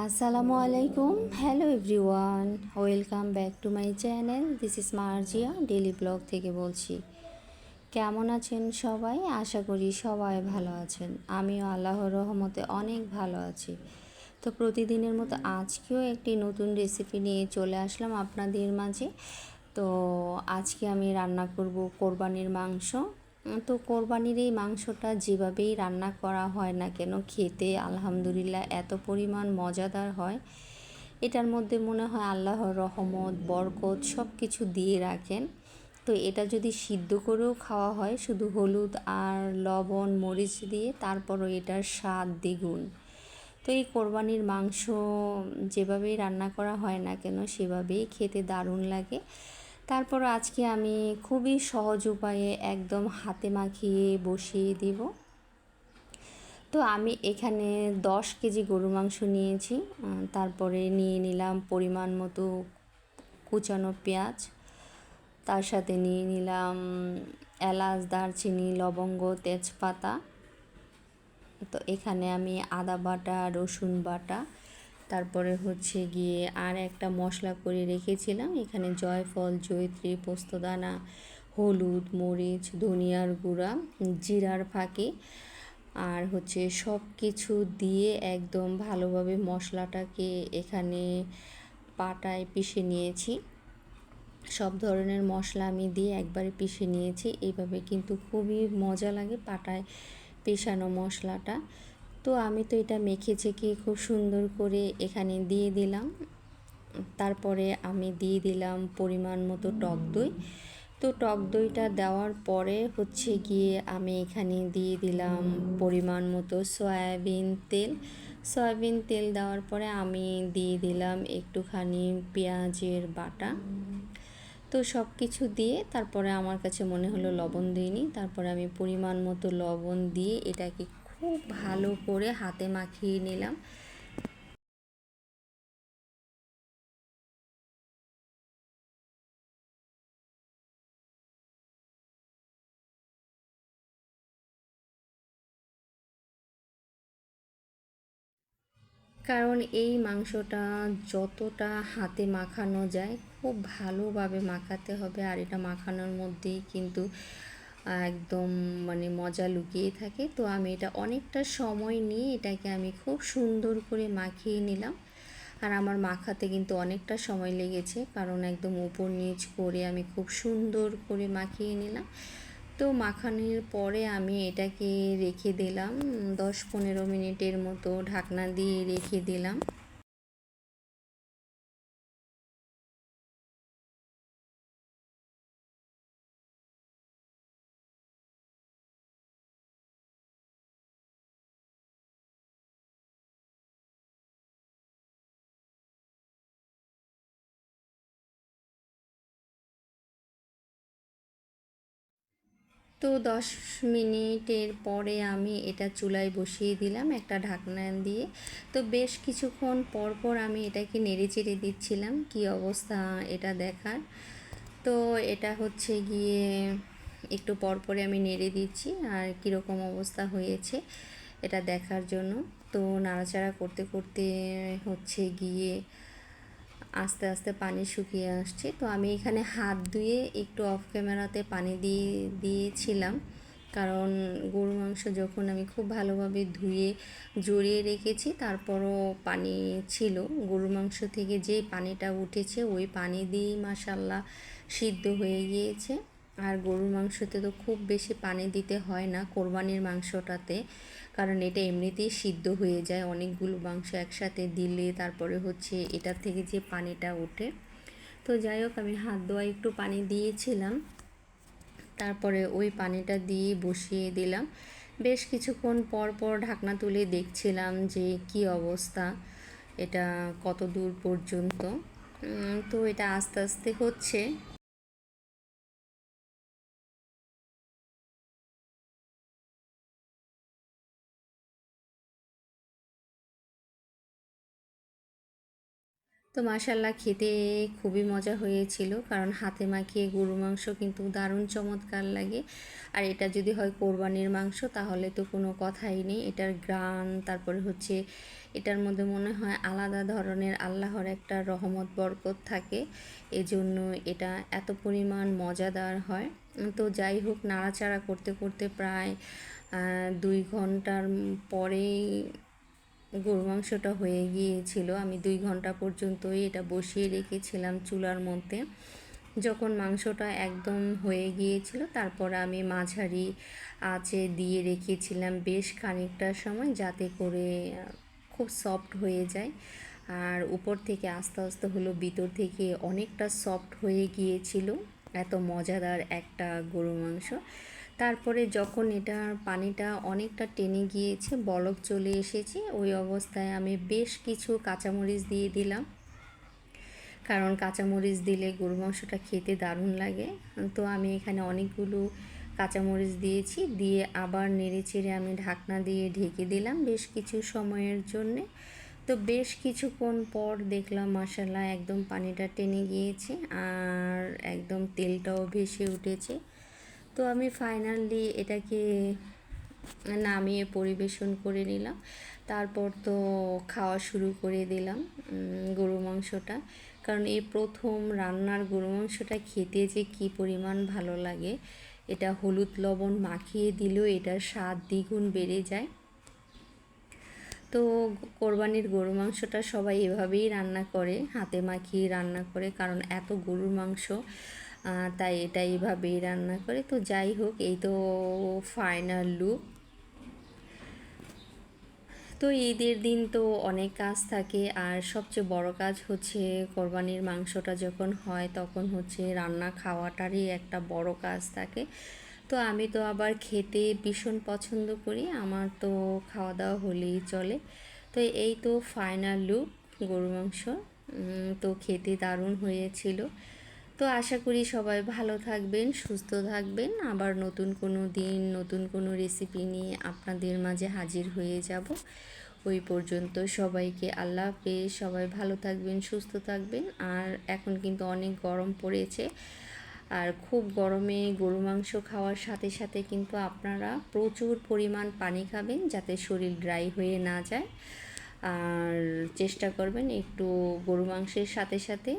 আসসালামু আলাইকুম, hello everyone, welcome back to my channel. This is Marjia daily blog থেকে বলছি। কেমন আছেন সবাই? আশা করি সবাই ভালো আছেন। আমিও আল্লাহর রহমতে অনেক ভালো আছি। তো প্রতিদিনের মতো আজকেও একটি নতুন রেসিপি নিয়ে চলে আসলাম আপনাদের মাঝে। তো আজকে আমি রান্না করব কোরবানির মাংস। তো কোরবানির এই মাংসটা যেভাবেই রান্না করা হয় না কেন, খেতে আলহামদুলিল্লাহ এত পরিমাণ মজাদার হয়। এটার মধ্যে মনে হয় আল্লাহর রহমত, বরকত সব কিছু দিয়ে রাখেন। তো এটা যদি সিদ্ধ করেও খাওয়া হয় শুধু হলুদ আর লবণ মরিচ দিয়ে, তারপরও এটার স্বাদ দ্বিগুণ। তো এই কোরবানির মাংস যেভাবেই রান্না করা হয় না কেন সেভাবেই খেতে দারুণ লাগে। তারপর আজকে আমি খুবই সহজ উপায়ে একদম হাতে মাখিয়ে বসিয়ে দিব। তো আমি এখানে 10 কেজি গরু মাংস নিয়েছি। তারপরে নিয়ে নিলাম পরিমাণ মতো কুচানো পেঁয়াজ, তার সাথে নিয়ে নিলাম এলাচ, দারচিনি, লবঙ্গ, তেজপাতা। তো এখানে আমি আদা বাটা, রসুন বাটা, তারপরে হচ্ছে গিয়ে আর একটা মশলা করে রেখেছিলাম। এখানে জয়ফল, জয়িত্রী, পোস্তদানা, হলুদ, মরিচ, ধনিয়ার গুঁড়া, জিরার ফাঁকি আর হচ্ছে সব কিছু দিয়ে একদম ভালোভাবে মশলাটাকে এখানে পাটায় পিষে নিয়েছি। সব ধরনের মশলা আমি দিয়ে একবারে পিষে নিয়েছি। এইভাবে কিন্তু খুবই মজা লাগে পাটায় পেষানো মশলাটা। তো আমি তো এটা মেখে চেখে খুব সুন্দর করে এখানে দিয়ে দিলাম। তারপরে আমি দিয়ে দিলাম পরিমাণ মতো টক দই। তো টক দইটা দেওয়ার পরে হচ্ছে গিয়ে আমি এখানে দিয়ে দিলাম পরিমাণ মতো সয়াবিন তেল। সয়াবিন তেল দেওয়ার পরে আমি দিয়ে দিলাম একটুখানি পেঁয়াজের বাটা। তো সব কিছু দিয়ে তারপরে আমার কাছে মনে হলো লবণ দিইনি, তারপরে আমি পরিমাণ মতো লবণ দিয়ে এটাকে খুব ভালো করে হাতে মাখিয়ে নিলাম। কারণ এই মাংসটা যতটা হাতে মাখানো যায় খুব ভালোভাবে মাখাতে হবে, আর এটা মাখানোর মধ্যেই কিন্তু একদম মানে মজা লুকিয়ে থাকে। তো আমি এটা অনেকটা সময় নিয়ে এটাকে আমি খুব সুন্দর করে মাখিয়ে নিলাম। আর আমার মাখাতে কিন্তু অনেকটা সময় লেগেছে, কারণ একদম উপর নিচ করে আমি খুব সুন্দর করে মাখিয়ে নিলাম। তো মাখানোর পরে আমি এটাকে রেখে দিলাম 10-15 মিনিটের মতো, ঢাকনা দিয়ে রেখে দিলাম। তো 10 মিনিটের পরে আমি এটা চুলায় বসিয়ে দিলাম একটা ঢাকনা দিয়ে। তো বেশ কিছুক্ষণ পর পর আমি এটাকে নেড়ে চেড়ে দিচ্ছিলাম কি অবস্থা এটা দেখার। তো এটা হচ্ছে গিয়ে একটু পর পরে আমি নেড়ে দিচ্ছি আর কীরকম অবস্থা হয়েছে এটা দেখার জন্য। তো নাড়াচাড়া করতে করতে হচ্ছে গিয়ে আস্তে আস্তে পানি শুকিয়ে আসছে। তো আমি এখানে হাত ধুয়ে একটু অফ ক্যামেরাতে পানি দিয়ে দিয়েছিলাম, কারণ গরু মাংস যখন আমি খুব ভালোভাবে ধুয়ে জড়িয়ে রেখেছি তারপরও পানি ছিল। গরু মাংস থেকে যে পানিটা উঠেছে ওই পানি দিয়েই মাশাল্লাহ সিদ্ধ হয়ে গিয়েছে। আর গরুর মাংসতে তো খুব বেশি পানি দিতে হয় না কোরবানির মাংসটাতে, কারণ এটা এমনিতেই সিদ্ধ হয়ে যায় অনেকগুলো মাংস একসাথে দিলে, তারপরে হচ্ছে এটার থেকে যে পানিটা ওঠে। তো যাই হোক, আমি হাত ধোয়া একটু পানি দিয়েছিলাম, তারপরে ওই পানিটা দিয়ে বসিয়ে দিলাম। বেশ কিছুক্ষণ পর পর ঢাকনা তুলে দেখছিলাম যে কি অবস্থা, এটা কত দূর পর্যন্ত। তো এটা আস্তে আস্তে হচ্ছে। তো মাশাল্লাহ খেতে খুবই মজা হয়েছিল, কারণ হাতে মাখিয়ে গরুর মাংস কিন্তু দারুণ চমৎকার লাগে। আর এটা যদি হয় কোরবানির মাংস তাহলে তো কোনো কথাই নেই। এটার ঘ্রাণ, তারপরে হচ্ছে এটার মধ্যে মনে হয় আলাদা ধরনের আল্লাহর একটা রহমত বরকত থাকে, এজন্য এটা এত পরিমাণ মজাদার হয়। তো যাই হোক, নাড়াচাড়া করতে করতে প্রায় 2 ঘন্টার পরেই গরু মাংসটা হয়ে গিয়েছিল। আমি 2 ঘন্টা পর্যন্তই এটা বসিয়ে রেখেছিলাম চুলার মধ্যে। যখন মাংসটা একদম হয়ে গিয়েছিল তারপর আমি মাঝারি আঁচে দিয়ে রেখেছিলাম বেশ খানিকটা সময়, যাতে করে খুব সফট হয়ে যায়। আর উপর থেকে আস্তে আস্তে হলো ভিতর থেকে অনেকটা সফট হয়ে গিয়েছিল। এত মজাদার একটা গরু মাংস। তারপরে যখন এটার পানিটা অনেকটা টেনে গিয়েছে, বলক চলে এসেছে, ওই অবস্থায় আমি বেশ কিছু কাঁচামরিচ দিয়ে দিলাম, কারণ কাঁচামরিচ দিলে গরু মাংসটা খেতে দারুণ লাগে। তো আমি এখানে অনেকগুলো কাঁচামরিচ দিয়েছি, দিয়ে আবার নেড়েচেড়ে আমি ঢাকনা দিয়ে ঢেকে দিলাম বেশ কিছু সময়ের জন্যে। তো বেশ কিছুক্ষণ পর দেখলাম মাশাল্লাহ একদম পানিটা টেনে গিয়েছে আর একদম তেলটাও ভেসে উঠেছে। তো আমি ফাইনালি এটাকে নামিয়ে পরিবেশন করে নিলাম। তারপর তো খাওয়া শুরু করে দিলাম গরু মাংসটা, কারণ এই প্রথম রান্নার গরু মাংসটা খেতে যে কী পরিমাণ ভালো লাগে, এটা হলুদ লবণ মাখিয়ে দিলেও এটার স্বাদ দ্বিগুণ বেড়ে যায়। তো কোরবানির গরু মাংসটা সবাই এভাবেই রান্না করে, হাতে মাখিয়ে রান্না করে, কারণ এত গরুর মাংস, তাই এটা এইভাবেই রান্না করে। তো যাই হোক, এই তো ফাইনাল লুক। তো ঈদের দিন তো অনেক কাজ থাকে, আর সবচেয়ে বড় কাজ হচ্ছে কোরবানির মাংসটা যখন হয় তখন হচ্ছে রান্না খাওয়াটারই একটা বড় কাজ থাকে। তো আমি তো আবার খেতে ভীষণ পছন্দ করি, আমার তো খাওয়া দাওয়া হলেই চলে। তো এই তো ফাইনাল লুক গরু মাংস। তো খেতে দারুণ হয়েছিল। তো আশা করি সবাই ভালো থাকবেন, সুস্থ থাকবেন। আবার নতুন কোনো দিন নতুন কোনো রেসিপি নিয়ে আপনাদের মাঝে হাজির হয়ে যাব। ওই পর্যন্ত সবাইকে আল্লাহ হাফেজ। সবাই ভালো থাকবেন, সুস্থ থাকবেন। আর এখন কিন্তু অনেক গরম পড়েছে, আর খুব গরমে গরু মাংস খাওয়ার সাথে সাথে কিন্তু আপনারা প্রচুর পরিমাণ পানি খাবেন, যাতে শরীর ড্রাই হয়ে না যায়। আর চেষ্টা করবেন একটু গরু মাংসের সাথে সাথে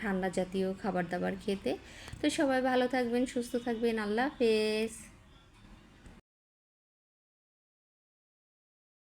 ঠান্ডা জাতীয় খাবার দাবার খেতে। তো সবাই ভালো থাকবেন, সুস্থ থাকবেন। আল্লাহ হাফেজ।